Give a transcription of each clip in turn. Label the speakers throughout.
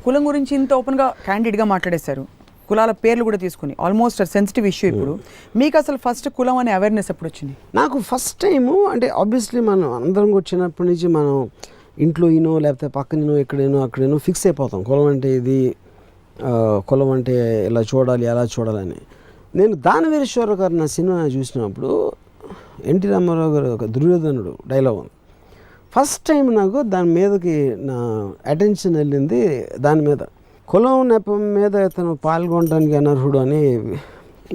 Speaker 1: కులం గురించి ఇంత ఓపెన్గా క్యాండిడ్గా మాట్లాడేశారు, కులాల పేర్లు కూడా తీసుకుని, ఆల్మోస్ట్ సెన్సిటివ్ ఇష్యూ ఇప్పుడు. మీకు అసలు ఫస్ట్ కులం అనే అవేర్నెస్ ఎప్పుడు వచ్చింది?
Speaker 2: నాకు ఫస్ట్ టైము అంటే ఆబ్వియస్లీ మనం అందరం వచ్చినప్పటి నుంచి మనం ఇంట్లో ఈనో లేకపోతే పక్కనో ఎక్కడేనో అక్కడేనో ఫిక్స్ అయిపోతాం, కులం అంటే ఇది, కులం అంటే ఇలా చూడాలి అలా చూడాలని. నేను దానవీరేశ్వర గారు నా సినిమా చూసినప్పుడు ఎన్టీ రామారావు గారు ఒక దుర్యోధనుడు డైలాగ్ ఉంది. ఫస్ట్ టైం నాకు దాని మీదకి నా అటెన్షన్ వెళ్ళింది దాని మీద. కులం నెపం మీద తను పాల్గొనడానికి అనర్హుడు అని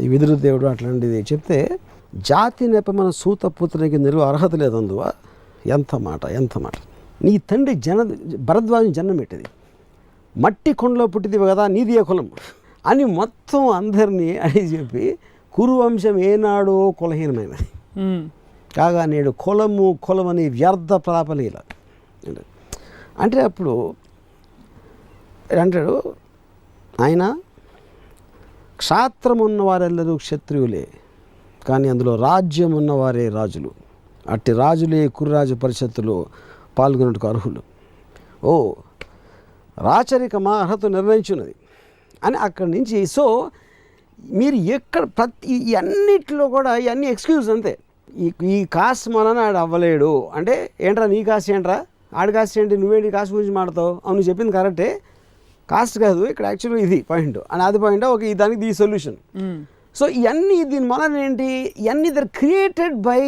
Speaker 2: ఈ విదురుదేవుడు అట్లాంటిది చెప్తే, జాతి నెపమన సూతపుత్రునికి అర్హత లేదు అందువా. ఎంత మాట, ఎంత మాట. నీ తండ్రి భరద్వాజం జన్మ పెట్టింది, మట్టి కొండలో పుట్టిదివి కదా, నీది ఏ కులం అని మొత్తం అందరినీ అని చెప్పి, కురువంశం ఏనాడో కులహీనమైనది కాగా నేడు కులం అని వ్యర్థ ప్రాపలీల అంటే. అప్పుడు అంటాడు ఆయన, క్షాత్రం ఉన్నవారెల్లరూ క్షత్రియులే, కానీ అందులో రాజ్యం ఉన్నవారే రాజులు, అట్టి రాజులే కుర్రాజు పరిషత్తులో పాల్గొనటకు అర్హులు. ఓ రాచరికమా అర్హత నిర్ణయించున్నది అని అక్కడి నుంచి. సో మీరు ఎక్కడ ప్రతి అన్నిట్లో కూడా ఇవన్నీ ఎక్స్క్యూజ్ అంతే. ఈ కాస్ట్ మనని ఆడు అవ్వలేడు అంటే, ఏంట్రా నీ కాస్ట్ ఏంట్రా, ఆడి కాస్ట్ ఏంటి, నువ్వేంటి కాస్ట్ గురించి మాడతావు, అవును చెప్పింది కరెక్టే, కాస్ట్ కాదు ఇక్కడ యాక్చువల్గా ఇది పాయింట్ అని అది పాయింట్, ఓకే దానికి ఈ సొల్యూషన్. సో ఇవన్నీ దీని మొదలు ఏంటి, ఇవన్నీ there created by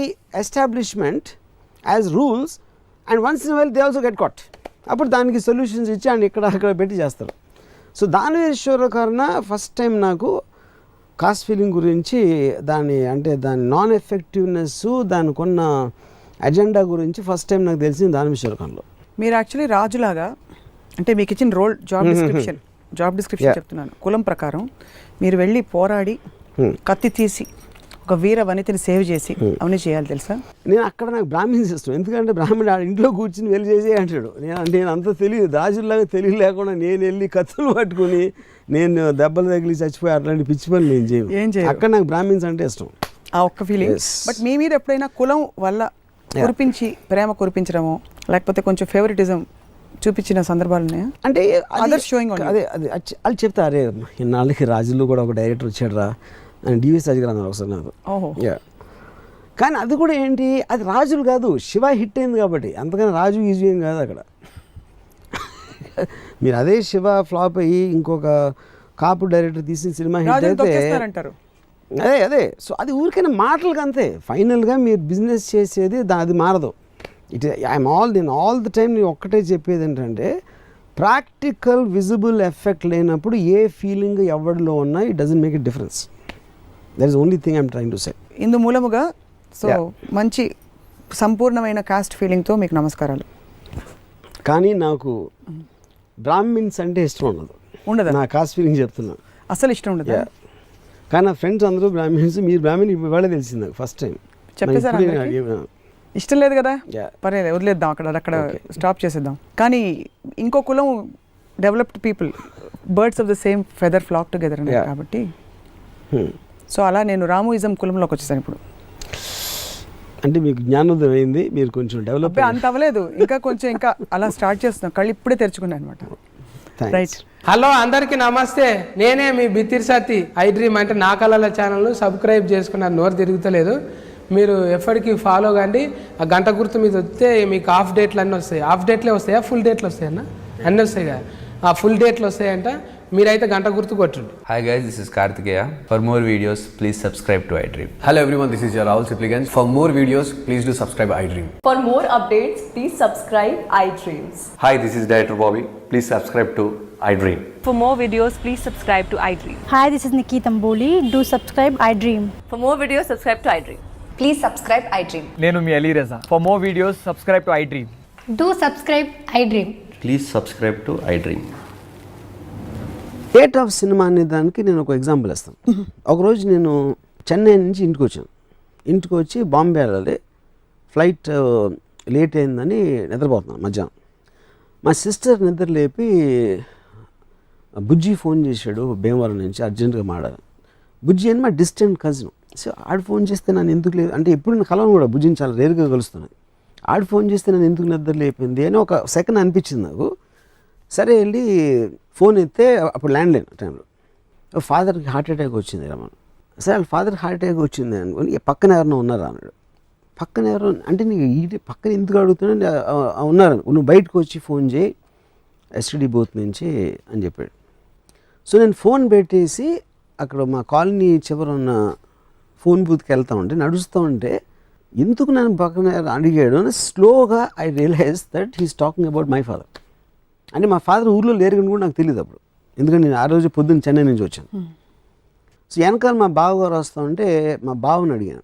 Speaker 2: establishment as rules and once in while they also get caught. అప్పుడు దానికి సొల్యూషన్స్ ఇచ్చి అండ్ ఇక్కడ అక్కడ పెట్టి చేస్తారు. సో దానవీరేశ్వర కారణ ఫస్ట్ టైం నాకు కాస్ట్ ఫీలింగ్ గురించి, దాని నాన్ ఎఫెక్టివ్నెస్, దానికి ఉన్న అజెండా గురించి ఫస్ట్ టైం నాకు తెలిసింది దానవీరేశ్వరకంలో.
Speaker 1: మీరు యాక్చువల్లీ రాజులాగా, అంటే మీకు ఇచ్చిన రోల్ జాబ్ డిస్క్రిప్షన్ చెప్తున్నాను, కులం ప్రకారం మీరు వెళ్ళి పోరాడి కత్తి తీసి ఒక వీర వనితని సేవ్ చేసి అవన్నీ చేయాలి తెలుసా.
Speaker 2: నేను అక్కడ నాకు బ్రాహ్మణ్స్ ఇష్టం, ఎందుకంటే బ్రాహ్మణుడు ఇంట్లో కూర్చుని వెళ్ళి చేసే అంటాడు. నేను అంత తెలియదు, రాజుల్లాగా తెలివి లేకుండా నేను వెళ్ళి కత్తులు పట్టుకుని నేను దెబ్బలు తగిలి చచ్చిపోయి అట్లాంటి పిచ్చి పని నేను చేయను. అక్కడ నాకు బ్రాహ్మణ్స్ అంటే ఇష్టం,
Speaker 1: ఆ ఒక్క ఫీలింగ్. బట్ మీ మీద ఎప్పుడైనా కులం వల్ల ప్రేమ కురిపించడము లేకపోతే కొంచెం ఫేవరెటిజం చూపించిన సందర్భాలు ఉన్నాయా?
Speaker 2: అంటే అదే వాళ్ళు చెప్తారే, ఇన్నాళ్ళకి రాజుల్లో కూడా ఒక డైరెక్టర్ వచ్చాడు రా అని డివిఎస్ రాజు గారు అన్నారు ఒకసారి నాకు. కానీ అది కూడా ఏంటి, అది రాజులు కాదు, శివ హిట్ అయింది కాబట్టి, అంతకని రాజు ఈజీ ఏం కాదు అక్కడ. మీరు అదే శివ ఫ్లాప్ అయ్యి ఇంకొక కాపు డైరెక్టర్ తీసిన సినిమా హిట్ అయితే అదే. సో అది ఊరికైనా మాటలకు అంతే, ఫైనల్గా మీరు బిజినెస్ చేసేది అది మారదు. నేను ఆల్ ది టైం నేను ఒక్కటే చెప్పేది ఏంటంటే, ప్రాక్టికల్ విజిబుల్ ఎఫెక్ట్ లేనప్పుడు ఏ ఫీలింగ్ ఎవరిలో ఉన్నా it doesn't make it difference. That is only thing I'm trying to say.
Speaker 1: ఇందు మూలముగా సో మంచి సంపూర్ణమైన కాస్ట్ ఫీలింగ్తో మీకు నమస్కారాలు.
Speaker 2: కానీ నాకు బ్రాహ్మిన్స్ అంటే ఇష్టం ఉండదు, నా కాస్ట్ ఫీలింగ్ చెప్తున్నా,
Speaker 1: అసలు ఇష్టం ఉండదు.
Speaker 2: కానీ నా ఫ్రెండ్స్ అందరూ బ్రాహ్మిన్స్, మీరు బ్రాహ్మిన్ ఇవాళ తెలిసింది నాకు ఫస్ట్ టైం.
Speaker 1: చెప్పేసారు ఇష్టం లేదు కదా, పర్లేదు వదిలేద్దాం, అక్కడ స్టాప్ చేసేద్దాం. కానీ ఇంకో కులం developed people, birds of the same feather flock together అన్నారు కాబట్టి. సో అలా నేను రామోయిజం కులంలోకి వచ్చేసాను ఇప్పుడు.
Speaker 2: అంటే మీకు జ్ఞానోదయం అయింది, మీరు కొంచెం డెవలప్.
Speaker 1: అంత అవ్వలేదు, ఇంకా అలా స్టార్ట్ చేస్తున్నాం, కళ్ళు ఇప్పుడే తెరుచుకున్నాను అనమాట. రైట్.
Speaker 3: హలో అందరికీ నమస్తే, నేనే మీ బిత్తిరి సత్తి. ఐ డ్రీమ్ అంటే నా కళల ఛానల్ను సబ్స్క్రైబ్ చేసుకున్నారు, నోరు తిరుగుతలేదు, మీరు ఎప్పటికీ ఫాలో కండి. ఆ గంట గుర్తు మీద వస్తే మీకు హాఫ్ డేట్లు అన్నీ వస్తాయి. హాఫ్ డేట్లే వస్తాయా, ఫుల్ డేట్లు వస్తాయి అన్న? అన్నీ వస్తాయి కదా, ఆ ఫుల్ డేట్లు వస్తాయంట, మీరైతే గంట గుర్తు కొట్టండి.
Speaker 4: Hi guys, this is Kartikeya. For more videos, please subscribe to iDream.
Speaker 5: Hello everyone, this is your Rahul Sipligans. For more videos, please do subscribe iDream.
Speaker 6: For more updates, please subscribe iDreams.
Speaker 5: Hi, this is Director Bobby. Please subscribe to iDream.
Speaker 7: For more videos, please subscribe to iDream.
Speaker 8: Hi, this is Nikki Tamboli. Do subscribe iDream.
Speaker 7: For more videos, subscribe to iDream.
Speaker 6: Please subscribe iDream.
Speaker 9: నేను మీ అలీ రజా. For more videos, subscribe to iDream.
Speaker 8: Do subscribe iDream.
Speaker 5: Please subscribe to iDream.
Speaker 2: Rate of cinema అనే దానికి నేను ఒక example ఇస్తాను. ఒకరోజు నేను చెన్నై నుంచి ఇంటికి వచ్చి బాంబే వెళ్ళాలి, ఫ్లైట్ లేట్ అయిందని నిద్రపోతున్నాను మధ్యాహ్నం. మా సిస్టర్ నిద్ర లేపి బుజ్జి ఫోన్ చేశాడు భీమవరం నుంచి, అర్జెంటుగా మాట్లాడాలి. బుజ్జి అని మా డిస్టెంట్ కజిన్. సో ఆడు ఫోన్ చేస్తే నన్ను ఎందుకు లేదు అంటే, ఎప్పుడు నేను కలవను కూడా, బుజ్జిని చాలా రేరుగా కలుస్తున్నాను. ఆడు ఫోన్ చేస్తే నన్ను ఎందుకు నిద్ర లేపింది అని ఒక సెకండ్ అనిపించింది నాకు. సరే వెళ్ళి ఫోన్ ఎత్తే అప్పుడు ల్యాండ్లైన్ టైంలో ఫాదర్కి హార్ట్ అటాక్ వచ్చింది రమణ. సరే వాళ్ళ ఫాదర్కి హార్ట్ అటాక్ వచ్చింది అనుకోని పక్కన ఎవరైనా ఉన్నారా అన్నాడు. పక్కన ఎవరు అంటే నీకు ఈ పక్కన ఎందుకు అడుగుతున్నా ఉన్నారు, నువ్వు బయటకు వచ్చి ఫోన్ చేయి ఎస్టీడీ బూత్ నుంచి అని చెప్పాడు. సో నేను ఫోన్ పెట్టేసి అక్కడ మా కాలనీ చివరున్న ఫోన్ బూత్కి వెళ్తా ఉంటే నడుస్తూ ఉంటే ఎందుకు నన్ను పక్కన అడిగాడు అని స్లోగా I realise that he's talking about my father. అంటే మా ఫాదర్ ఊర్లో లేరు కూడా నాకు తెలియదు అప్పుడు, ఎందుకంటే నేను ఆ రోజు పొద్దున్న చెన్నై నుంచి వచ్చాను. సో వెనకాల మా బావగారు వస్తూ ఉంటే మా బావని అడిగాను,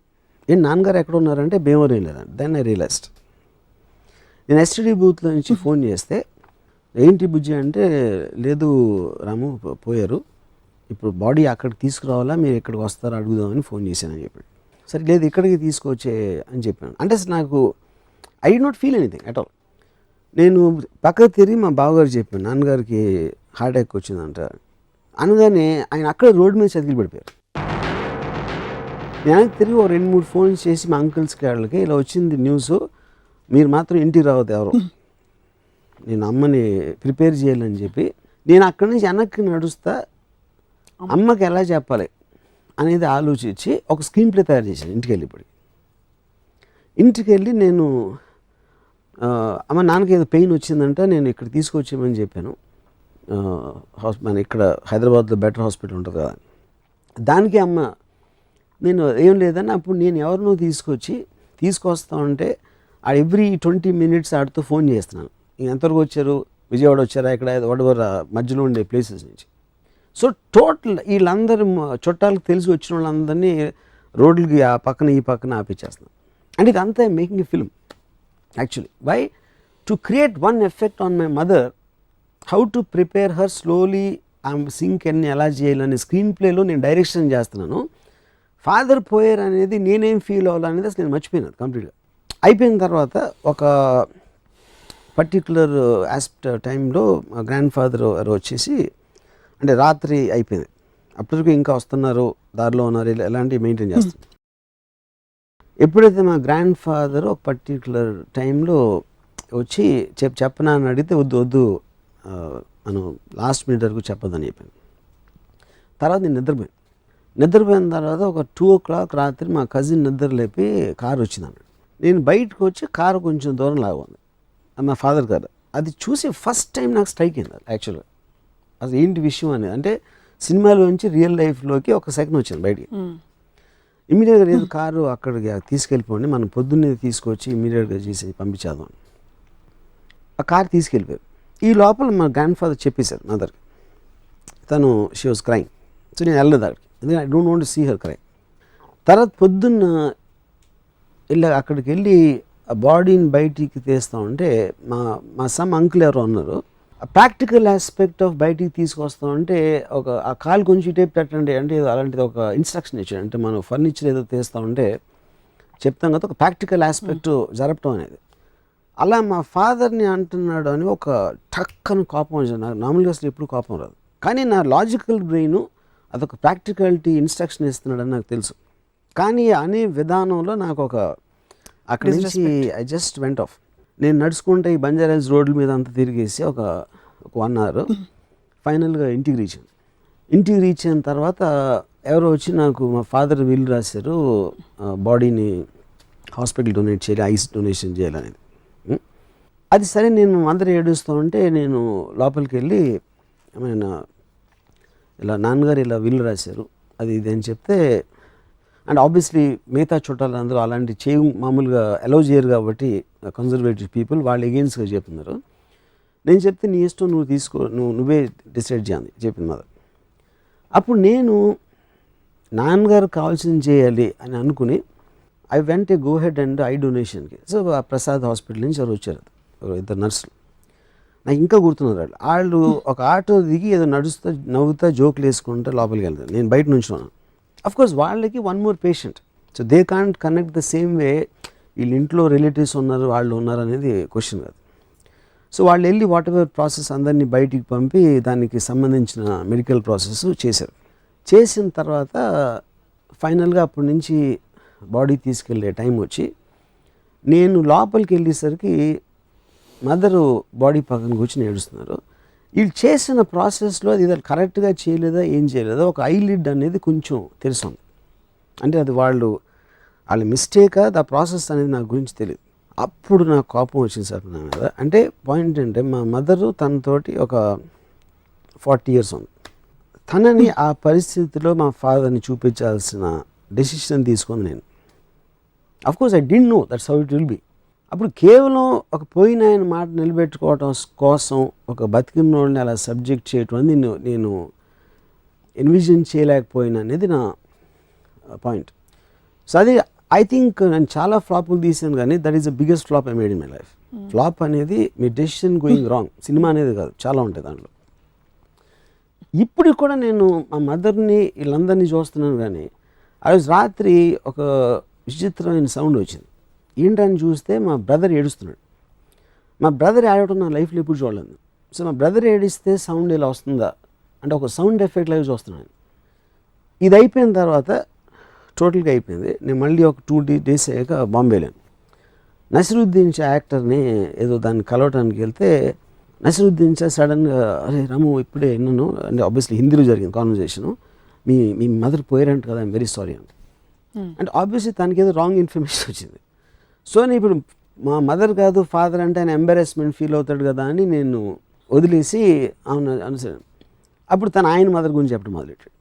Speaker 2: ఏం నాన్నగారు ఎక్కడ ఉన్నారంటే భీమవరం లేదండి. Then I realised. నేను ఎస్టీడీ బూత్లో నుంచి ఫోన్ చేస్తే ఏంటి బుజ్జి అంటే లేదు రాము పోయారు, ఇప్పుడు బాడీ అక్కడికి తీసుకురావాలా మీరు ఇక్కడికి వస్తారా అడుగుదామని ఫోన్ చేశానని చెప్పాడు. సరే లేదు ఇక్కడికి తీసుకొచ్చే అని చెప్పాను. అంటే నాకు I did not feel anything at all. నేను పక్కకు తిరిగి మా బావగారు చెప్పాను నాన్నగారికి హార్ట్ అటాక్ వచ్చిందంట అనగానే ఆయన అక్కడ రోడ్డు మీద చతికిలు పడిపోయారు. నేను తిరిగి ఒక 2-3 ఫోన్స్ చేసి మా అంకుల్స్కి వాళ్ళకి ఇలా వచ్చింది న్యూస్, మీరు మాత్రం ఇంటికి రావద్దు ఎవరు, నేను అమ్మని ప్రిపేర్ చేయాలని చెప్పి నేను అక్కడి నుంచి వెనక్కి నడుస్తా అమ్మకి ఎలా చెప్పాలి అనేది ఆలోచించి ఒక స్క్రీన్ ప్లే తయారు చేశాను. ఇంటికి వెళ్ళి నేను అమ్మ నాన్నకి ఏదో పెయిన్ వచ్చిందంట నేను ఇక్కడ తీసుకొచ్చామని చెప్పాను. మన ఇక్కడ హైదరాబాద్లో బెటర్ హాస్పిటల్ ఉంటుంది కదా, దానికి అమ్మ నేను ఏం లేదని అప్పుడు నేను ఎవరినో తీసుకొస్తా ఉంటే ఎవ్రీ 20 minutes ఆడితో ఫోన్ చేస్తున్నాను, ఎంతవరకు వచ్చారు, విజయవాడ వచ్చారా, ఇక్కడ వాటెవర్ మధ్యలో ఉండే ప్లేసెస్ నుంచి. సో టోటల్ వీళ్ళందరూ చుట్టాలకు తెలిసి వచ్చిన వాళ్ళందరినీ రోడ్లకి ఆ పక్కన ఈ పక్కన ఆపించేస్తున్నాను. అండ్ ఇదంతా making a film actually. Why to create one effect on my mother, how to prepare her slowly, ఆమె సింక్ అన్ని ఎలా చేయాలని స్క్రీన్ ప్లేలో నేను డైరెక్షన్ చేస్తున్నాను. ఫాదర్ పోయారు అనేది నేనేం ఫీల్ అవ్వాలనేది అసలు నేను మర్చిపోయినాను కంప్లీట్గా. అయిపోయిన తర్వాత ఒక పర్టికులర్ టైంలో మా గ్రాండ్ ఫాదర్ వచ్చేసి, అంటే రాత్రి అయిపోయింది, అప్పటికి ఇంకా వస్తున్నారు దారిలో ఉన్నారు ఎలాంటివి మెయింటైన్ చేస్తారు. ఎప్పుడైతే మా గ్రాండ్ ఫాదర్ ఒక పర్టికులర్ టైంలో వచ్చి చెప్పనా అని అడిగితే వద్దు మనం లాస్ట్ మినిట్ వరకు చెప్పొద్దని చెప్పాను. తర్వాత నేను నిద్రపోయిన తర్వాత ఒక 2 o'clock రాత్రి మా కజిన్ నిద్ర లేపి కారు వచ్చింది అన్నాడు. నేను బయటకు వచ్చి కారు కొంచెం దూరం లాగుంది, మా ఫాదర్ కారు. అది చూసి ఫస్ట్ టైం నాకు స్ట్రైక్ అయింది యాక్చువల్గా, అసలు ఏంటి విషయం అనేది. అంటే సినిమాలోంచి రియల్ లైఫ్లోకి ఒక సెకండ్ వచ్చింది బయటికి. ఇమీడియట్గా లేదు కారు అక్కడికి తీసుకెళ్ళిపోండి, మనం పొద్దున్నే తీసుకొచ్చి ఇమీడియట్గా చేసి పంపించేద్దాం. ఆ కారు తీసుకెళ్ళిపోయారు. ఈ లోపల మా గ్రాండ్ ఫాదర్ చెప్పేశారు మదర్కి, తను షీ వాజ్ క్రైమ్. సో నేను వెళ్ళలేదు అక్కడికి, ఎందుకంటే I don't want to see her cry. తర్వాత పొద్దున్న అక్కడికి వెళ్ళి ఆ బాడీని బయటికి తీస్తూ ఉంటే మా సమ్ అంకుల్ ఎవరో ఉన్నారు, ఆ ప్రాక్టికల్ ఆస్పెక్ట్ ఆఫ్ బయటికి తీసుకొస్తా ఉంటే ఆ కాలు కొంచెం టేప్ పెట్టండి అంటే అలాంటిది ఒక ఇన్స్ట్రక్షన్ ఇచ్చాడు. అంటే మనం ఫర్నిచర్ ఏదో తీస్తూ ఉంటే చెప్తాం కదా, ఒక ప్రాక్టికల్ ఆస్పెక్ట్ జరపటం అనేది. అలా మా ఫాదర్ని అంటున్నాడు అని ఒక టక్కని కోపం వచ్చింది. నాకు నార్మల్గా అసలు ఎప్పుడు కోపం రాదు, కానీ నా లాజికల్ బ్రెయిన్ అదొక ప్రాక్టికాలిటీ ఇన్స్ట్రక్షన్ ఇస్తున్నాడని నాకు తెలుసు. కానీ అనే విధానంలో నాకు అక్కడి నుంచి ఐ జస్ట్ వెంట్ ఆఫ్. నేను నడుచుకుంటే ఈ బంజారాస్ రోడ్ల మీద అంతా తిరిగేసి ఒక 1 hour ఫైనల్గా ఇంటికి రీచ్ అయిన తర్వాత ఎవరో వచ్చి నాకు మా ఫాదర్ వీలు రాశారు, బాడీని హాస్పిటల్ డొనేట్ చేయాలి, ఐస్ డొనేషన్ చేయాలనేది. అది సరే నేను మదర్ ఏడుస్తూ ఉంటే నేను లోపలికి వెళ్ళి ఇలా నాన్నగారు ఇలా వీలు రాశారు అది ఇది అని చెప్తే, అండ్ ఆబ్వియస్లీ మిగతా చుట్టాలు అందరూ అలాంటి మామూలుగా అలౌ చేయరు కాబట్టి కన్జర్వేటివ్ పీపుల్ వాళ్ళు ఎగెయిన్స్ట్గా చెప్తున్నారు. నేను చెప్తే నీ ఇష్టం నువ్వు తీసుకో, నువ్వే డిసైడ్ చేయాలి చెప్పింది మదర్. అప్పుడు నేను నాన్నగారు కావాల్సింది చేయాలి అని అనుకుని I went a go head and I డొనేషన్కి. సో ప్రసాద్ హాస్పిటల్ నుంచి ఎవరు వచ్చారు, 2 nurses. నాకు ఇంకా గుర్తున్నారు వాళ్ళు ఒక ఆటో దిగి ఏదో నవ్వుతా జోకులు వేసుకుంటూ లోపలికి వెళ్తారు. నేను బయట నుంచి ఉన్నాను. అఫ్కోర్స్ వాళ్ళకి 1 more patient, so they can't connect the same way. వీళ్ళ ఇంట్లో రిలేటివ్స్ ఉన్నారు వాళ్ళు ఉన్నారు అనేది క్వశ్చన్ కాదు. సో వాళ్ళు వెళ్ళి వాట్ ఎవర్ ప్రాసెస్ అందరినీ బయటికి పంపి దానికి సంబంధించిన మెడికల్ ప్రాసెస్ చేశారు. చేసిన తర్వాత ఫైనల్గా అప్పటి నుంచి బాడీ తీసుకెళ్ళే టైం వచ్చి నేను లోపలికి వెళ్ళేసరికి మదరు బాడీ పక్కన కూర్చొని ఏడుస్తున్నారు. వీళ్ళు చేసిన ప్రాసెస్లో అది కరెక్ట్గా చేయలేదా ఏం చేయలేదా ఒక ఐలిడ్ అనేది కొంచెం తెలుసు. అంటే అది వాళ్ళ మిస్టేకా దా ప్రాసెస్ అనేది నాకు గురించి తెలియదు. అప్పుడు నాకు కోపం వచ్చింది సార్ నా మీద. అంటే పాయింట్ అంటే మా మదరు తనతోటి ఒక 40 years ఉంది. తనని ఆ పరిస్థితిలో మా ఫాదర్ని చూపించాల్సిన డెసిషన్ తీసుకుంది నేను. Of course I didn't know that's how it will be. అప్పుడు కేవలం ఒక పోయిన ఆయన మాట నిలబెట్టుకోవటం కోసం ఒక బతికినోళ్ళని అలా సబ్జెక్ట్ చేయటం అనేది నేను ఎన్విజన్ చేయలేకపోయినా అనేది నా పాయింట్. సో అది ఐ థింక్ నేను చాలా ఫ్లాపులు తీసాను కానీ that is the biggest flop I made in my life. Flop అనేది మీ డెసిషన్ గోయింగ్ రాంగ్. సినిమా అనేది కాదు, చాలా ఉంటాయి దాంట్లో. ఇప్పుడు కూడా నేను మా మదర్ని వీళ్ళందరినీ చూస్తున్నాను కానీ ఆ రోజు రాత్రి ఒక విచిత్రమైన సౌండ్ వచ్చింది. ఏంటని చూస్తే మా బ్రదర్ ఏడుస్తున్నాడు. మా బ్రదర్ ఏడవటం నా లైఫ్లో ఎప్పుడు చూడలేదు. సో మా బ్రదర్ ఏడిస్తే సౌండ్ ఇలా వస్తుందా అంటే ఒక సౌండ్ ఎఫెక్ట్ లాగా చూస్తున్నాను. ఇది అయిపోయిన తర్వాత టోటల్గా అయిపోయింది. నేను మళ్ళీ ఒక 2 days అయ్యాక బాంబే వెళ్ళాను. నసిరుద్దీన్ షా యాక్టర్ని ఏదో దాన్ని కలవటానికి వెళ్తే నసిరుద్దీన్ షా సడన్గా అరే రాము ఇప్పుడే విన్నాను అంటే ఆబ్వియస్లీ హిందీలో జరిగింది కాన్వర్జేషను, మీ మదర్ పోయారంట కదా, ఐమ్ వెరీ సారీ అంటే ఆబ్వియస్లీ తనకి ఏదో రాంగ్ ఇన్ఫర్మేషన్ వచ్చింది. సో నేను ఇప్పుడు మా మదర్ కాదు ఫాదర్ అంటే ఆయన ఎంబారెస్మెంట్ ఫీల్ అవుతాడు కదా అని నేను వదిలేసి అవును అనుసరి అప్పుడు తను ఆయన మదర్ గురించి చెప్పడం మొదలెట్టాడు.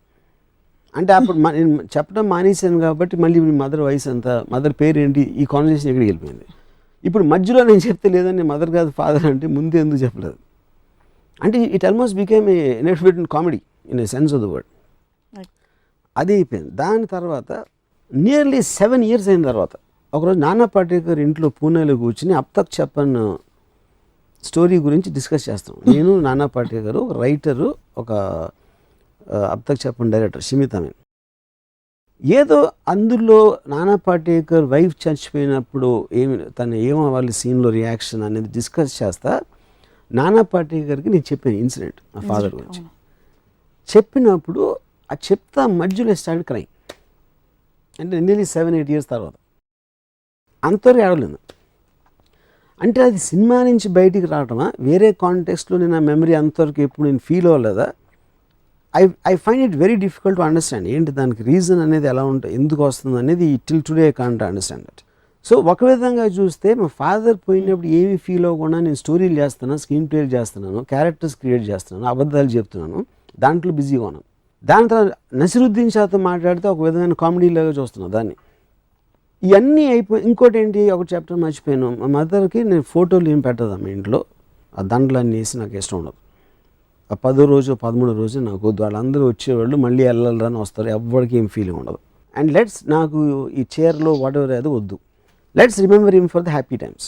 Speaker 2: అంటే అప్పుడు నేను చెప్పడం మానేశాను కాబట్టి మళ్ళీ మీ మదర్ వయసు ఎంత, మదర్ పేరు ఏంటి, ఈ కాన్వర్జేషన్ ఎక్కడికి వెళ్ళిపోయింది. ఇప్పుడు మధ్యలో నేను చెప్తే లేదని మదర్ కాదు ఫాదర్ అంటే ముందు ఎందుకు చెప్పలేదు అంటే it almost became a inefficient comedy in a sense of the word. అది అయిపోయింది. దాని తర్వాత నియర్లీ 7 years అయిన తర్వాత ఒకరోజు నానా పాటేకర్ ఇంట్లో పూణేలో కూర్చుని అబ్ తక్ చెప్పన్ స్టోరీ గురించి డిస్కస్ చేస్తాం. నేను నానా పాటేకర్ ఒక రైటరు, ఒక అబ్ తక్ చెప్పన్ డైరెక్టర్ షిమిత్ అమీన్. ఏదో అందులో నానా పాటేకర్ వైఫ్ చచ్చిపోయినప్పుడు తను ఏమవ్వాలి సీన్లో రియాక్షన్ అనేది డిస్కస్ చేస్తా నానా పాటేకర్కి నేను చెప్పాను ఇన్సిడెంట్ నా ఫాదర్ గురించి. చెప్పినప్పుడు ఆ చెప్తా మధ్యలో స్టార్ట్ క్రైమ్. అంటే నియర్లీ 7-8 years తర్వాత అంతవరకు ఏడవలేదు. అంటే అది సినిమా నుంచి బయటికి రావటమా వేరే కాంటెక్స్ట్లో నేను ఆ మెమరీ అంతవరకు ఎప్పుడు నేను ఫీల్ అవ్వలేదా? I find it very difficult to understand ఏంటి దానికి రీజన్ అనేది ఎలా ఉంటుంది, ఎందుకు వస్తుంది అనేది till today I can't understand that. So ఒక విధంగా చూస్తే మా ఫాదర్ పోయినప్పుడు ఏమీ ఫీల్ అవ్వకుండా నేను స్టోరీలు చేస్తున్నాను, స్క్రీన్ ప్లేలు చేస్తున్నాను, క్యారెక్టర్స్ క్రియేట్ చేస్తున్నాను, అబద్ధాలు చెప్తున్నాను, దాంట్లో బిజీగా ఉన్నాను. దాని తర్వాత నసిరుద్దీన్ షాతో మాట్లాడితే ఒక విధమైన కామెడీలాగా చూస్తున్నాను దాన్ని. ఇవన్నీ అయిపోయి ఇంకోటి ఏంటి ఒక చాప్టర్ మర్చిపోయాను. మా మదర్కి నేను ఫోటోలు ఏం పెట్టదా మా ఇంట్లో, ఆ దండలు అన్నీ వేసి నాకు ఇష్టం ఉండదు. ఆ 10వ రోజు 13వ రోజు నాకు వద్దు, వాళ్ళందరూ వచ్చేవాళ్ళు మళ్ళీ వెళ్ళాలని వస్తారు, ఎవరికి ఏం ఫీలింగ్ ఉండదు. అండ్ నాకు ఈ చైర్లో వాట్ ఎవర్ అది వద్దు, let's remember him for the happy times.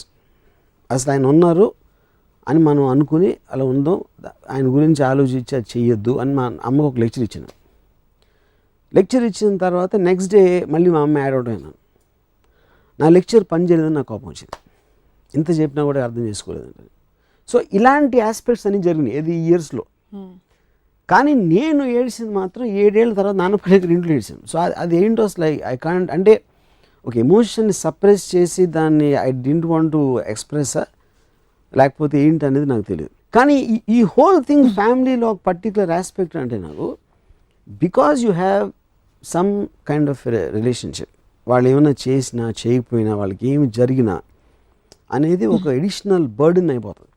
Speaker 2: అసలు ఆయన ఉన్నారు అని మనం అనుకుని అలా ఉందాం, ఆయన గురించి ఆలోచించి అది చెయ్యొద్దు అని మా అమ్మకు ఒక లెక్చర్ ఇచ్చాను. లెక్చర్ ఇచ్చిన తర్వాత నెక్స్ట్ డే మళ్ళీ మా అమ్మ యాడ్ అవుట్ అయినాను. నా లెక్చర్ పని చేయలేదని నాకు కోపం వచ్చింది. ఇంత చెప్పినా కూడా అర్థం చేసుకోలేదండి. సో ఇలాంటి ఆస్పెక్ట్స్ అన్నీ జరిగినాయి ఏది ఈ ఇయర్స్లో. కానీ నేను ఏడ్చింది మాత్రం 7 ఏళ్ళ తర్వాత నాన్న పాటేకర్ ఇంట్లో ఏడ్చాను. సో అది ఏంటో అసలు ఐ కాంట్ అంటే ఒక ఎమోషన్ని సప్రెస్ చేసి దాన్ని I didn't want to express లేకపోతే ఏంటి అనేది నాకు తెలియదు. కానీ ఈ హోల్ థింగ్ ఫ్యామిలీలో ఒక పర్టికులర్ ఆస్పెక్ట్ అంటే నాకు because you have some kind of relationship, వాళ్ళు ఏమైనా చేసినా చేయకపోయినా వాళ్ళకి ఏమి జరిగినా అనేది ఒక ఎడిషనల్ బర్డెన్ అయిపోతుంది.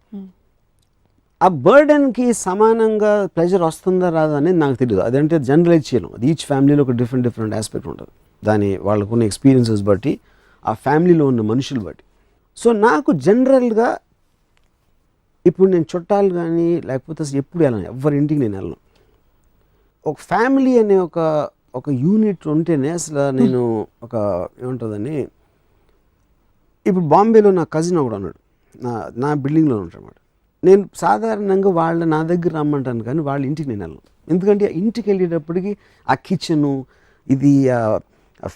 Speaker 2: ఆ బర్డెన్కి సమానంగా ప్రెజర్ వస్తుందా రాదా అనేది నాకు తెలియదు. అదంటే జనరలైజ్ చేయలేం. అది ఈచ్ ఫ్యామిలీలో ఒక డిఫరెంట్ ఆస్పెక్ట్ ఉంటుంది, దాని వాళ్ళకున్న ఎక్స్పీరియన్సెస్ బట్టి, ఆ ఫ్యామిలీలో ఉన్న మనుషులు బట్టి. సో నాకు జనరల్గా ఇప్పుడు నేను చుట్టాలు కానీ లేకపోతే అసలు ఎప్పుడు వెళ్ళను, ఎవరింటికి నేను వెళ్ళను. ఒక ఫ్యామిలీ అనే ఒక యూనిట్ ఉంటేనే అసలు నేను ఒక ఏముంటుందని. ఇప్పుడు బాంబేలో నా కజిన్ ఒకడు ఉన్నాడు, నా బిల్డింగ్లో ఉంటాడు. నేను సాధారణంగా నా దగ్గర రమ్మంటాను కానీ వాళ్ళ ఇంటికి నేను వెళ్ళను. ఎందుకంటే ఇంటికి వెళ్ళేటప్పటికి ఆ కిచెను ఇది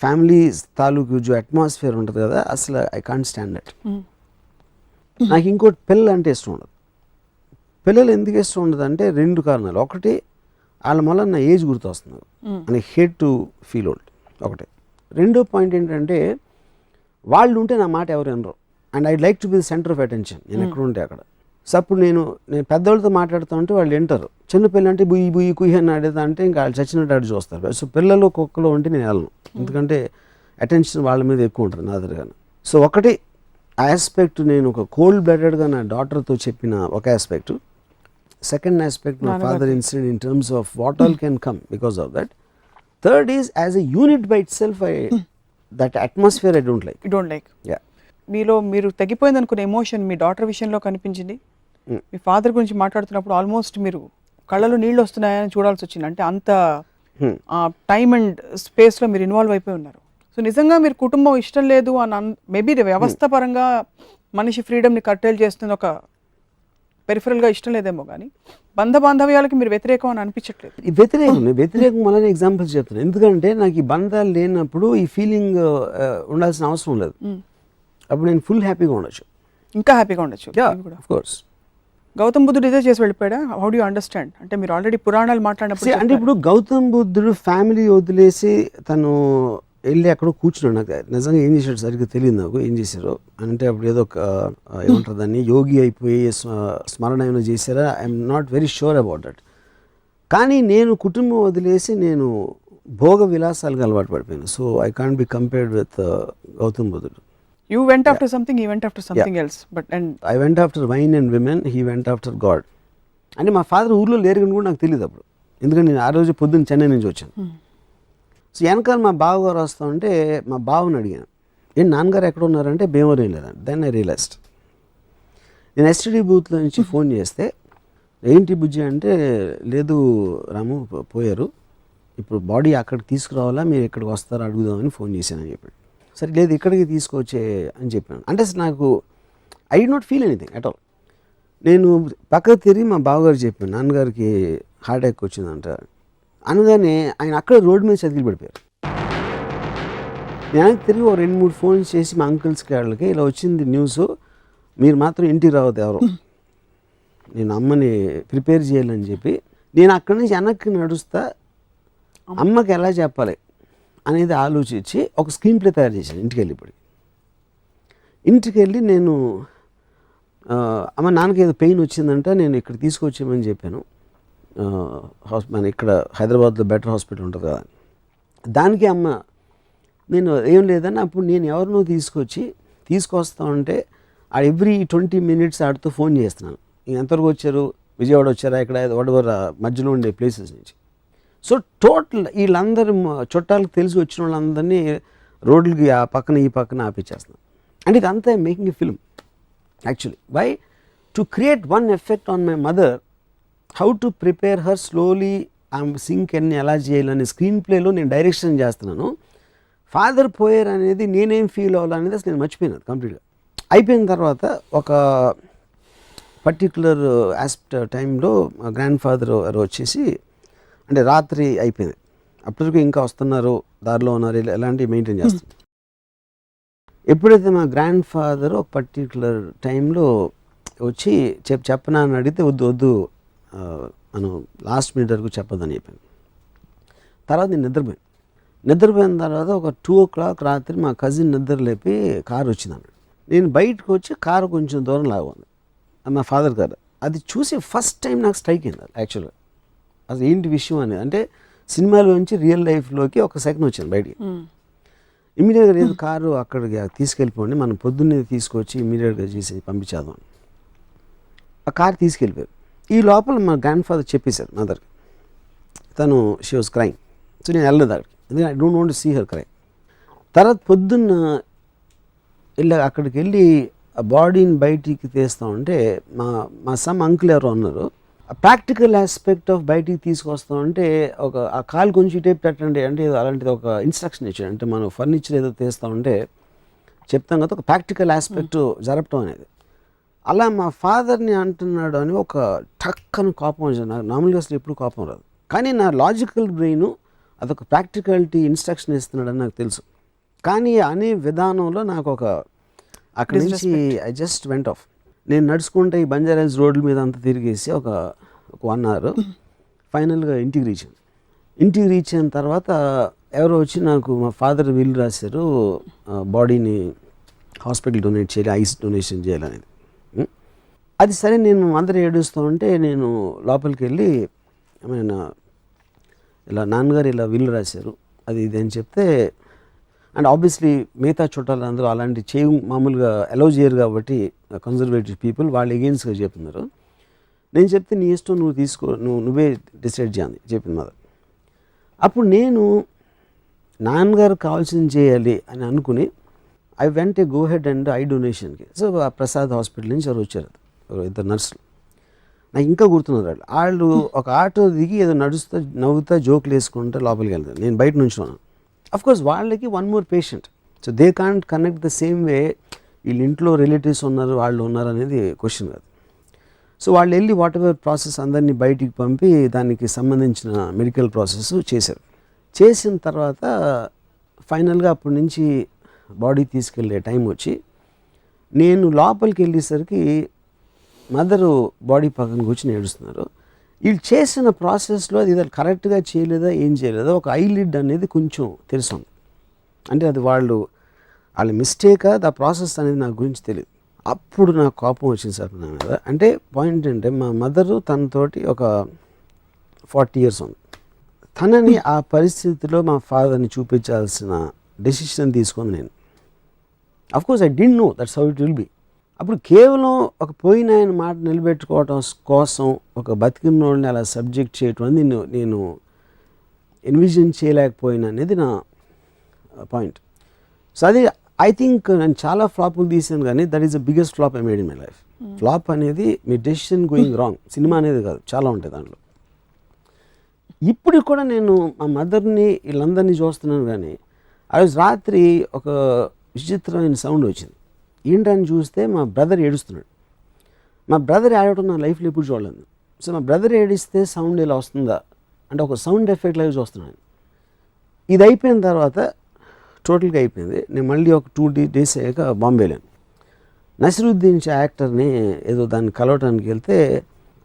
Speaker 2: ఫ్యామిలీ తాలూకు జో అట్మాస్ఫియర్ ఉంటుంది కదా, అసలు ఐ కాంట్ స్టాండ్ దట్. నాకు ఇంకోటి పిల్లలు అంటే ఇష్టం ఉండదు. పిల్లలు ఎందుకు ఇష్టం ఉండదు అంటే 2 కారణాలు. ఒకటి వాళ్ళ వల్ల నా ఏజ్ గుర్తొస్తుంది అని హేట్ టు ఫీల్ ఓల్డ్ ఒకటి. రెండో పాయింట్ ఏంటంటే వాళ్ళు ఉంటే నా మాట ఎవరు వినరు. And I like to be the centre of attention. నేను ఎక్కడ ఉంటే అక్కడ. సో అప్పుడు నేను పెద్దవాళ్ళతో మాట్లాడుతూ ఉంటే వాళ్ళు వింటారు. చిన్నపిల్లలు అంటే బుయ్యి బుయ్యి కుయ్యి అని అడుగుతా అంటే ఇంకా వాళ్ళు చచ్చినట్టు అడిగి చూస్తారు. సో పిల్లలు కుక్కలు ఉంటే నేను వెళ్ళను, ఎందుకంటే అటెన్షన్ వాళ్ళ మీద ఎక్కువ ఉంటుంది నా దగ్గరగానే. సో ఒకటి ఆస్పెక్ట్, నేను ఒక కోల్డ్ బ్లడెడ్గా నా డాటర్తో చెప్పిన ఒక aspect. Second aspect, my father incident in terms of what all can come because of that. Third is as a unit by it self, that atmosphere I don't like.
Speaker 1: You don't like. మీలో మీరు తగ్గిపోయింది అనుకునే emotion మీ daughter విషయంలో కనిపించింది. మీ father గురించి మాట్లాడుతున్నప్పుడు almost మీరు కళ్ళలో నీళ్ళు వస్తున్నాయని చూడాల్సి వచ్చింది. అంటే అంత టైమ్ అండ్ స్పేస్లో మీరు ఇన్వాల్వ్ అయిపోయి ఉన్నారు. సో నిజంగా మీరు కుటుంబం ఇష్టం లేదు అని మేబీ వ్యవస్థ పరంగా మనిషి ఫ్రీడమ్ని కట్టేలు చేస్తున్న ఒక పెరిఫరల్గా ఇష్టం లేదేమో, కానీ బాంధవ్యాలకి మీరు వ్యతిరేకం అని అనిపించట్లేదు.
Speaker 2: ఈ వ్యతిరేకం వల్లనే ఎగ్జాంపుల్స్ చెప్తాను. ఎందుకంటే నాకు ఈ బంధాలు లేనప్పుడు ఈ ఫీలింగ్ ఉండాల్సిన అవసరం లేదు. అప్పుడు నేను ఫుల్ హ్యాపీగా ఉండొచ్చు,
Speaker 1: ఇంకా హ్యాపీగా ఉండొచ్చు.
Speaker 2: Of course.
Speaker 1: గౌతమ్ బుద్ధుడు ఇదే చేసి వెళ్ళిపోయాడా? How do you understand? అంటే మీరు ఆల్రెడీ పురాణాలు మాట్లాడినప్పుడు
Speaker 2: అంటే ఇప్పుడు గౌతమ్ బుద్ధుడు ఫ్యామిలీ వదిలేసి తను వెళ్ళి అక్కడ కూర్చున్నాడు. నాకు నిజంగా ఏం చేశాడు సరిగ్గా తెలియదు నాకు, ఏం చేశారో. అంటే అప్పుడు ఏదో ఒక ఏమంటారు దాన్ని, యోగి అయిపోయి స్మరణ ఏమైనా చేశారా, I'm not very sure about that. కానీ నేను కుటుంబం వదిలేసి నేను భోగ విలాసాలకు అలవాటు పడిపోయాను. So I can't be compared with Gautam బుద్ధుడు.
Speaker 1: You went after something, he went after something else. But
Speaker 2: I went after wine and women, he went after God. అంటే మా ఫాదర్ ఊర్లో లేరు కూడా నాకు తెలియదు అప్పుడు, ఎందుకంటే నేను ఆ రోజు పొద్దున్న చెన్నై నుంచి వచ్చాను. సో వెనకాల మా బావగారు వస్తూ ఉంటే మా బావని అడిగాను, ఏంటి నాన్నగారు ఎక్కడ ఉన్నారంటే భీమవరం లేదండి. Then I realised. నేను ఎస్టీడీ బూత్లో నుంచి ఫోన్ చేస్తే ఏంటి బుజ్జి అంటే, లేదు రాము పోయారు, ఇప్పుడు బాడీ అక్కడికి తీసుకురావాలా, మీరు ఇక్కడికి వస్తారా అడుగుదామని ఫోన్ చేశానని చెప్పాడు. సరే లేదు ఇక్కడికి తీసుకొచ్చే అని చెప్పాను. అంటే నాకు I did not feel anything at all. నేను పక్కకు తిరిగి మా బావగారు చెప్పాను, నాన్నగారికి హార్ట్ అటాక్ వచ్చిందంట అనగానే ఆయన అక్కడ రోడ్డు మీద చతికిలు పడిపోయారు. నేను తిరిగి ఒక 2-3 ఫోన్స్ చేసి మా అంకుల్స్కి వాళ్ళకి ఇలా వచ్చింది న్యూస్, మీరు మాత్రం ఇంటికి రావద్దు ఎవరు, నేను అమ్మని ప్రిపేర్ చేయాలని చెప్పి నేను అక్కడి నుంచి వెనక్కి నడుస్తా అమ్మకి ఎలా చెప్పాలి అనేది ఆలోచించి ఒక స్క్రీన్ ప్లే తయారు చేశాను. ఇంటికి వెళ్ళి నేను అమ్మ నాన్నకి ఏదో పెయిన్ వచ్చిందంట, నేను ఇక్కడ తీసుకొచ్చామని చెప్పాను. మన ఇక్కడ హైదరాబాద్లో బెటర్ హాస్పిటల్ ఉంటుంది కదా, దానికి అమ్మ నేను ఏం లేదని అప్పుడు నేను ఎవరినో తీసుకొస్తా ఉంటే ఎవ్రీ 20 minutes ఆడితో ఫోన్ చేస్తున్నాను, ఎంతవరకు వచ్చారు, విజయవాడ వచ్చారా, ఇక్కడ వాడెవర్ మధ్యలో ఉండే ప్లేసెస్ నుంచి. సో టోటల్ వీళ్ళందరూ చుట్టాలకు తెలిసి వచ్చిన వాళ్ళందరినీ రోడ్లకి ఆ పక్కన ఈ పక్కన ఆపించేస్తున్నాను. అండ్ ఇదంతా making a film actually. Why to create one effect on my mother, how to prepare her slowly, ఆమె సింక్ అన్ని ఎలా చేయాలని స్క్రీన్ ప్లేలో నేను డైరెక్షన్ చేస్తున్నాను. ఫాదర్ పోయారు అనేది నేనేం ఫీల్ అవ్వాలనేది అసలు నేను మర్చిపోయినాను కంప్లీట్గా. అయిపోయిన తర్వాత ఒక పర్టికులర్ టైంలో మా గ్రాండ్ ఫాదర్ వచ్చేసి, అంటే రాత్రి అయిపోయింది, అప్పటికి ఇంకా వస్తున్నారు, దారిలో ఉన్నారు, ఎలాంటివి మెయింటైన్ చేస్తారు. ఎప్పుడైతే మా గ్రాండ్ ఫాదర్ ఒక పర్టికులర్ టైంలో వచ్చి చెప్పనా అని అడిగితే వద్దు మనం లాస్ట్ మినిట్ వరకు చెప్పొద్దని చెప్పాను. తర్వాత నేను నిద్రపోయిన తర్వాత ఒక 2 o'clock రాత్రి మా కజిన్ నిద్ర లేపి కారు వచ్చింది అన్నాడు. నేను బయటకు వచ్చి కారు కొంచెం దూరం లాగుంది, మా ఫాదర్ కారు. అది చూసి ఫస్ట్ టైం నాకు స్ట్రైక్ అయింది యాక్చువల్గా, అసలు ఏంటి విషయం అనేది. అంటే సినిమాలోంచి రియల్ లైఫ్లోకి ఒక సెకండ్ వచ్చింది బయటికి. ఇమీడియట్గా లేదు కారు అక్కడికి తీసుకెళ్ళిపోండి, మనం పొద్దున్నే తీసుకొచ్చి ఇమీడియట్గా చేసి పంపించేద్దాం. ఆ కారు తీసుకెళ్ళిపోయారు. ఈ లోపల మా గ్రాండ్ ఫాదర్ చెప్పేశారు మదర్కి, తను షీ వాజ్ క్రైమ్. సో నేను వెళ్ళలేదు అక్కడికి, ఎందుకంటే I don't want to see her cry. తర్వాత పొద్దున్న అక్కడికి వెళ్ళి ఆ బాడీని బయటికి తీస్తూ ఉంటే మా సమ్ అంకుల్ ఎవరో ఉన్నారు, ఆ ప్రాక్టికల్ ఆస్పెక్ట్ ఆఫ్ బయటికి తీసుకొస్తా ఉంటే ఆ కాలు కొంచెం టేప్ పెట్టండి అంటే అలాంటిది ఒక ఇన్స్ట్రక్షన్ ఇచ్చాడు. అంటే మనం ఫర్నిచర్ ఏదో తీస్తూ ఉంటే చెప్తాం కదా, ఒక ప్రాక్టికల్ ఆస్పెక్ట్ జరపటం అనేది. అలా మా ఫాదర్ని అంటున్నాడు అని ఒక టక్కని కోపం వచ్చింది. నాకు నార్మల్గా అసలు ఎప్పుడు కోపం రాదు, కానీ నా లాజికల్ బ్రెయిన్ అదొక ప్రాక్టికాలిటీ ఇన్స్ట్రక్షన్ ఇస్తున్నాడని నాకు తెలుసు. కానీ అనే విధానంలో నాకు అక్కడి నుంచి ఐ జస్ట్ వెంట్ ఆఫ్. నేను నడుచుకుంటే ఈ బంజారాస్ రోడ్ల మీద అంతా తిరిగేసి ఒక 1 hour ఫైనల్గా ఇంటికి రీచ్ అయిన తర్వాత ఎవరో వచ్చి నాకు మా ఫాదర్ విల్ రాశారు, బాడీని హాస్పిటల్ డొనేట్ చేయాలి, ఐస్ డొనేషన్ చేయాలనేది. అది సరే నేను మా మదర్ ఏడుస్తూ ఉంటే నేను లోపలికి వెళ్ళి ఇలా నాన్నగారు ఇలా విల్లు రాశారు అది ఇది అని చెప్తే, అండ్ ఆబ్వియస్లీ మిగతా చుట్టాలు అందరూ అలాంటి మామూలుగా అలౌ చేయరు కాబట్టి కన్జర్వేటివ్ పీపుల్ వాళ్ళు ఎగెయిన్స్ట్గా చెప్తున్నారు. నేను చెప్తే నీ ఇష్టం నువ్వు తీసుకో, నువ్వే డిసైడ్ చేయాలి చెప్పింది మదర్. అప్పుడు నేను నాన్నగారు కావాల్సింది చేయాలి అని అనుకుని I went a go head and I డొనేషన్కి. సో ఆ ప్రసాద్ హాస్పిటల్ నుంచి ఎవరు వచ్చారు, ఇద్దరు నర్సులు, నాకు ఇంకా గుర్తున్నారు. వాళ్ళు ఒక ఆటో దిగి ఏదో నడుస్తూ నవ్వుతా జోకులు వేసుకుంటూ లోపలికి వెళ్తారు, నేను బయట నుంచి ఉన్నాను. అఫ్కోర్స్ వాళ్ళకి one more patient, so they can't connect the same way వీళ్ళ ఇంట్లో రిలేటివ్స్ ఉన్నారు వాళ్ళు ఉన్నారు అనేది క్వశ్చన్ కాదు. సో వాళ్ళు వెళ్ళి వాట్ ఎవర్ ప్రాసెస్ అందరినీ బయటికి పంపి దానికి సంబంధించిన మెడికల్ ప్రాసెస్ చేశారు. చేసిన తర్వాత ఫైనల్గా అప్పటి నుంచి బాడీ తీసుకెళ్ళే టైం వచ్చి నేను లోపలికి వెళ్ళేసరికి మదరు బాడీ పక్కన కూర్చొని ఏడుస్తున్నారు. వీళ్ళు చేసిన ప్రాసెస్లో అది కరెక్ట్గా చేయలేదా ఏం చేయలేదా ఒక ఐలిడ్ అనేది కొంచెం తెలుస్తుంది, అంటే అది వాళ్ళ మిస్టేకా దా ప్రాసెస్ అనేది నాకు గురించి తెలియదు. అప్పుడు నాకు కోపం వచ్చింది సార్ నా మీద. అంటే పాయింట్ అంటే మా మదరు తనతోటి ఒక 40 years ఉంది, తనని ఆ పరిస్థితిలో మా ఫాదర్ని చూపించాల్సిన డెసిషన్ తీసుకుంది నేను. Of course I didn't know that's how it will be. అప్పుడు కేవలం ఒక పోయిన ఆయన మాట నిలబెట్టుకోవటం కోసం ఒక బతికిన వాళ్ళని అలా సబ్జెక్ట్ చేయటం అనేది నేను ఎన్విజన్ చేయలేకపోయినా అనేది నా పాయింట్. సో అది ఐ థింక్ నేను చాలా ఫ్లాపులు తీసాను కానీ that is the biggest flop I made in my life. Flop అనేది మీ డెసిషన్ గోయింగ్ రాంగ్, సినిమా అనేది కాదు, చాలా ఉంటాయి దాంట్లో. ఇప్పుడు కూడా నేను మా మదర్ని వీళ్ళందరినీ చూస్తున్నాను కానీ ఆ రోజు రాత్రి ఒక విచిత్రమైన సౌండ్ వచ్చింది. ఏంటని చూస్తే మా బ్రదర్ ఏడుస్తున్నాడు. మా బ్రదర్ ఏడవటం నా లైఫ్లో ఎప్పుడు చూడలేదు. సో మా బ్రదర్ ఏడిస్తే సౌండ్ ఇలా వస్తుందా అంటే ఒక సౌండ్ ఎఫెక్ట్ లాగా చూస్తున్నాను. ఇది అయిపోయిన తర్వాత టోటల్గా అయిపోయింది. నేను మళ్ళీ ఒక 2 days అయ్యాక బాంబే వెళ్ళాను. నసిరుద్దీన్ షా యాక్టర్ని ఏదో దాన్ని కలవటానికి వెళ్తే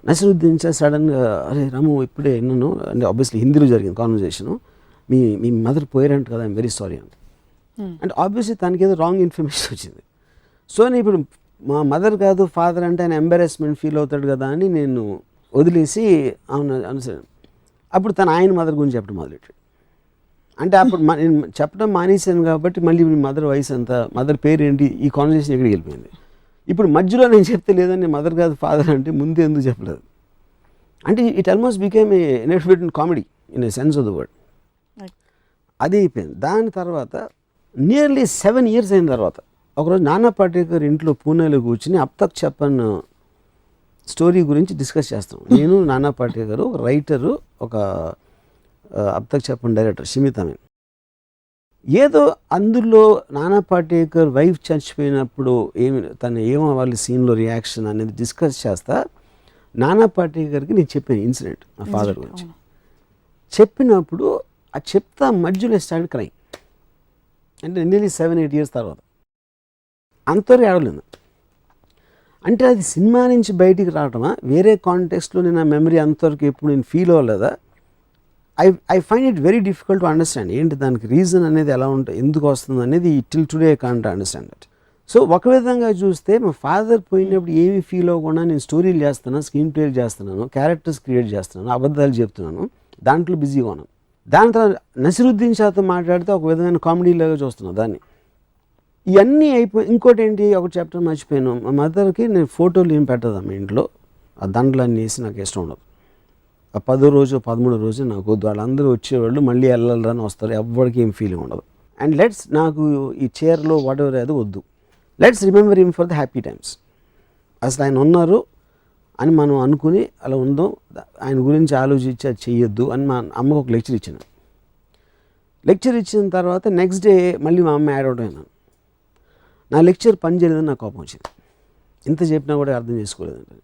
Speaker 2: నసిరుద్దీన్ షా సడన్గా అరే రాము ఇప్పుడే విన్నాను అంటే ఆబ్వియస్లీ హిందీలో జరిగింది కాన్వర్జేషను, మీ మదర్ పోయారంట కదా, ఐమ్ వెరీ సారీ అంటే ఆబ్వియస్లీ తనకి ఏదో రాంగ్ ఇన్ఫర్మేషన్ వచ్చింది. సో నేను ఇప్పుడు మా మదర్ కాదు ఫాదర్ అంటే ఆయన ఎంబారెస్మెంట్ ఫీల్ అవుతాడు కదా అని నేను వదిలేసి అనుసరి అప్పుడు తను ఆయన మదర్ గురించి చెప్పడం మొదలెట్టాడు. అంటే అప్పుడు నేను చెప్పడం మానేశాను కాబట్టి మళ్ళీ మీ మదర్ వయసు ఎంత, మదర్ పేరు ఏంటి, ఈ కాన్వర్జేషన్ ఎక్కడికి వెళ్ళిపోయింది. ఇప్పుడు మధ్యలో నేను చెప్తే లేదని మదర్ కాదు ఫాదర్ అంటే ముందు ఎందుకు చెప్పలేదు అంటే it almost became a inefficient comedy in a sense of the word. అది అయిపోయింది. దాని తర్వాత నియర్లీ 7 years అయిన తర్వాత ఒకరోజు నానా పాటేకర్ ఇంట్లో పూణేలో కూర్చుని అబ్ తక్ చెప్పన్ స్టోరీ గురించి డిస్కస్ చేస్తాం. నేను నానా పాటేకర్ ఒక రైటరు, ఒక అబ్ తక్ చెప్పన్ డైరెక్టర్ షిమిత్ అమీన్. ఏదో అందులో నానా పాటేకర్ వైఫ్ చచ్చిపోయినప్పుడు తను ఏమవ్వాలి సీన్లో రియాక్షన్ అనేది డిస్కస్ చేస్తా నానా పాటేకర్కి నేను చెప్పాను ఇన్సిడెంట్ నా ఫాదర్ గురించి. చెప్పినప్పుడు ఆ చెప్తా మధ్యలో స్టార్ట్ క్రైమ్. అంటే నియర్లీ 7-8 years తర్వాత అంతవరకు ఏడవలేదు. అంటే అది సినిమా నుంచి బయటికి రావటమా వేరే కాంటెక్స్ట్లో నేను ఆ మెమరీ అంతవరకు ఎప్పుడు నేను ఫీల్ అవ్వలేదా? I find it very difficult to understand ఏంటి దానికి రీజన్ అనేది ఎలా ఉంటుంది, ఎందుకు వస్తుంది అనేది till today I can't understand that. So ఒక విధంగా చూస్తే మా ఫాదర్ పోయినప్పుడు ఏమీ ఫీల్ అవ్వకుండా నేను స్టోరీలు చేస్తున్నాను, స్క్రీన్ ప్లేలు చేస్తున్నాను, క్యారెక్టర్స్ క్రియేట్ చేస్తున్నాను, అబద్ధాలు చెప్తున్నాను, దాంట్లో బిజీగా ఉన్నాను. దాని తర్వాత నసిరుద్దీన్ షాతో మాట్లాడితే ఒక విధమైన కామెడీలాగా చూస్తున్నాను దాన్ని. ఇవన్నీ అయిపోయి ఇంకోటి ఏంటి ఒక చాప్టర్ మర్చిపోయాను. మా మదర్కి నేను ఫోటోలు ఏం పెట్టదా మా ఇంట్లో, ఆ దండలన్నీ వేసి నాకు ఇష్టం ఉండదు. ఆ 10వ రోజు 13వ రోజు నాకు వద్దు, వాళ్ళందరూ వచ్చేవాళ్ళు మళ్ళీ వెళ్ళాలని వస్తారు, ఎవరికి ఏం ఫీలింగ్ ఉండదు. అండ్ నాకు ఈ చైర్లో వాట్ ఎవర్ అది వద్దు, let's remember him for the happy times. అసలు ఆయన ఉన్నారు అని మనం అనుకుని అలా ఉందాం, ఆయన గురించి ఆలోచించి అది చెయ్యొద్దు అని మా అమ్మకు ఒక లెక్చర్ ఇచ్చాను. లెక్చర్ ఇచ్చిన తర్వాత నెక్స్ట్ డే మళ్ళీ మా అమ్మ యాడ్ అవుట్ అయినాను. నా లెక్చర్ పని చేయలేదని నాకు కోపం వచ్చింది, ఇంత చెప్పినా కూడా అర్థం చేసుకోలేదండి.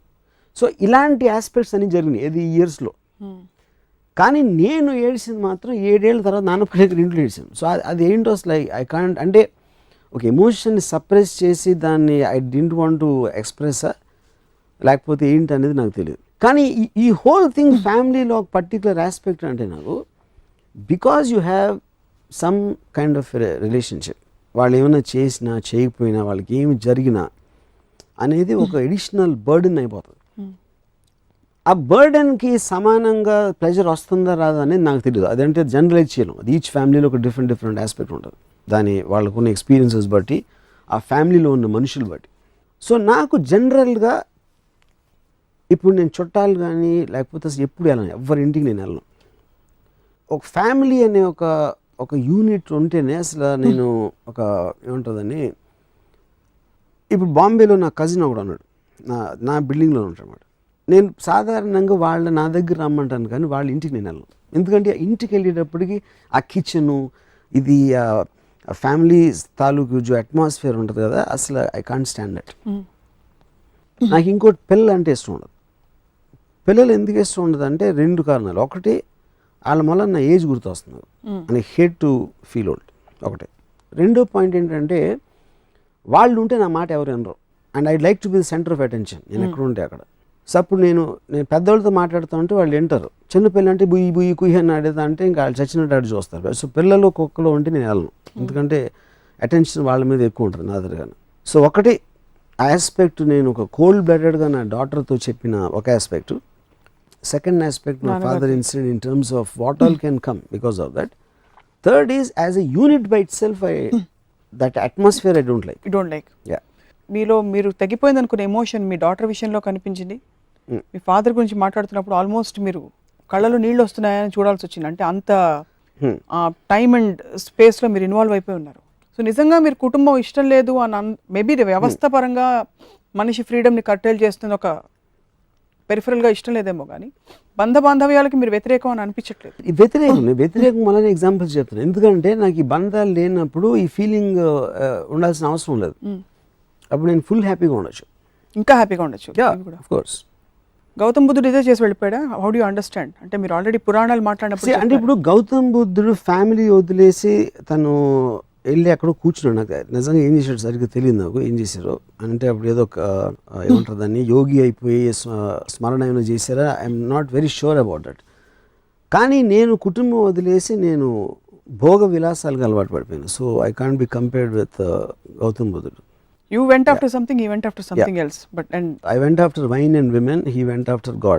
Speaker 2: సో ఇలాంటి ఆస్పెక్ట్స్ అన్నీ జరిగినాయి ఏది ఈ ఇయర్స్లో. కానీ నేను ఏడ్చింది మాత్రం 7 ఏళ్ళ తర్వాత నాన్న దగ్గర ఇంట్లో ఏడ్చాను. సో అది ఏంటో అసలు ఐ కాంట్, అంటే ఒక ఎమోషన్ని సప్రెస్ చేసి దాన్ని ఐ డింట్ వాంట్ టు ఎక్స్ప్రెస్సా లేకపోతే ఏంటి అనేది నాకు తెలియదు. కానీ ఈ హోల్ థింగ్ ఫ్యామిలీలో ఒక పర్టికులర్ ఆస్పెక్ట్ అంటే నాకు because you have some kind of relationship, వాళ్ళు ఏమైనా చేసినా చేయకపోయినా వాళ్ళకి ఏమి జరిగినా అనేది ఒక ఎడిషనల్ బర్డెన్ అయిపోతుంది. ఆ బర్డెన్కి సమానంగా ప్రెజర్ వస్తుందా రాదా అనేది నాకు తెలియదు. అదంటే జనరలైజ్ చేయలేం. అది ఈచ్ ఫ్యామిలీలో ఒక డిఫరెంట్ ఆస్పెక్ట్ ఉంటుంది. దాని వాళ్ళకున్న ఎక్స్పీరియన్సెస్ బట్టి, ఆ ఫ్యామిలీలో ఉన్న మనుషులు బట్టి. సో నాకు జనరల్గా ఇప్పుడు నేను చుట్టాలు కానీ లేకపోతే అసలు ఎప్పుడు వెళ్ళను, ఎవరి ఇంటికి నేను వెళ్ళను. ఒక ఫ్యామిలీ అనే ఒక యూనిట్ ఉంటేనే అసలు నేను ఒక ఏముంటుందని, ఇప్పుడు బాంబేలో నా కజిన్ ఒకడు ఉన్నాడు, నా బిల్డింగ్లో ఉంటాడు. నేను సాధారణంగా నా దగ్గర రమ్మంటాను కానీ వాళ్ళ ఇంటికి నేను వెళ్ళను. ఎందుకంటే ఇంటికి వెళ్ళేటప్పటికి ఆ కిచెను ఇది ఫ్యామిలీ తాలూకు జో అట్మాస్ఫియర్ ఉంటుంది కదా, అసలు ఐ కాంట్ స్టాండ్ దట్. నాకు ఇంకోటి పిల్లలు అంటే ఇష్టం ఉండదు. పిల్లలు ఎందుకు ఇష్టం ఉండదు అంటే 2 కారణాలు. ఒకటి, వాళ్ళ వల్ల నా ఏజ్ గుర్తొస్తుంది అని హేట్ టు ఫీల్ ఓల్డ్ ఒకటి. రెండో పాయింట్ ఏంటంటే వాళ్ళు ఉంటే నా మాట ఎవరు వినరు. And I'd like to be the centre of attention. నేను ఎక్కడ ఉంటే అక్కడ. సో అప్పుడు నేను పెద్దవాళ్ళతో మాట్లాడుతూ ఉంటే వాళ్ళు వింటారు. చిన్నపిల్లలు అంటే బుయ్యి కుయ్యి అని ఆడేదా అంటే ఇంకా వాళ్ళు చచ్చినట్టు ఆడి చూస్తారు. సో పిల్లలు కుక్కలో ఉంటే నేను వెళ్ళను, ఎందుకంటే అటెన్షన్ వాళ్ళ మీద ఎక్కువ ఉంటుంది నా దగ్గరగానే. సో ఒకటి ఆస్పెక్ట్, నేను ఒక కోల్డ్ బ్లడెడ్గా నా డాటర్తో చెప్పిన ఒక aspect. Second aspect, my father incident in terms of what all can come because of that. Third is as a unit by it self, that atmosphere I don't like. Yeah.
Speaker 1: మీలో మీరు తగ్గిపోయింది అనుకునే emotion మీ daughter విషయంలో కనిపించింది. మీ father గురించి మాట్లాడుతున్నప్పుడు almost మీరు కళ్ళలో నీళ్ళు వస్తున్నాయని చూడాల్సి వచ్చింది. అంటే అంత టైమ్ అండ్ స్పేస్లో మీరు ఇన్వాల్వ్ అయిపోయి ఉన్నారు. సో నిజంగా మీరు కుటుంబం ఇష్టం లేదు అని మేబీ వ్యవస్థ పరంగా మనిషి ఫ్రీడమ్ని కట్టేలు చేస్తున్న ఒక పెరిఫరల్గా ఇష్టం లేదేమో, కానీ బాంధవ్యాలకి మీరు వ్యతిరేకం అని అనిపించట్లేదు.
Speaker 2: ఈ వ్యతిరేకం వల్లనే ఎగ్జాంపుల్స్ చెప్తాను. ఎందుకంటే నాకు ఈ బంధాలు లేనప్పుడు ఈ ఫీలింగ్ ఉండాల్సిన అవసరం లేదు. అప్పుడు నేను ఫుల్ హ్యాపీగా ఉండొచ్చు,
Speaker 1: ఇంకా హ్యాపీగా ఉండొచ్చు.
Speaker 2: Of course.
Speaker 1: గౌతమ్ బుద్ధుడు ఇదే చేసి వెళ్ళిపోయాడా? How do you understand? అంటే మీరు ఆల్రెడీ పురాణాలు మాట్లాడినప్పుడు
Speaker 2: అంటే ఇప్పుడు గౌతమ్ బుద్ధుడు ఫ్యామిలీ వదిలేసి తను వెళ్ళి అక్కడ కూర్చున్నాడు. నాకు నిజంగా ఏం చేశాడు సరిగ్గా తెలియదు నాకు, ఏం చేశారో. అంటే అప్పుడు ఏదో ఏమంటారు దాన్ని, యోగి అయిపోయి స్మరణ ఏమైనా చేశారా, I'm not very sure about that. కానీ నేను కుటుంబం వదిలేసి నేను భోగ విలాసాలకు అలవాటు పడిపోయాను. So I can't be compared with Gautam బుద్ధుడు.
Speaker 1: You went after something, he went after something else. But
Speaker 2: I went after wine and women, he went after God.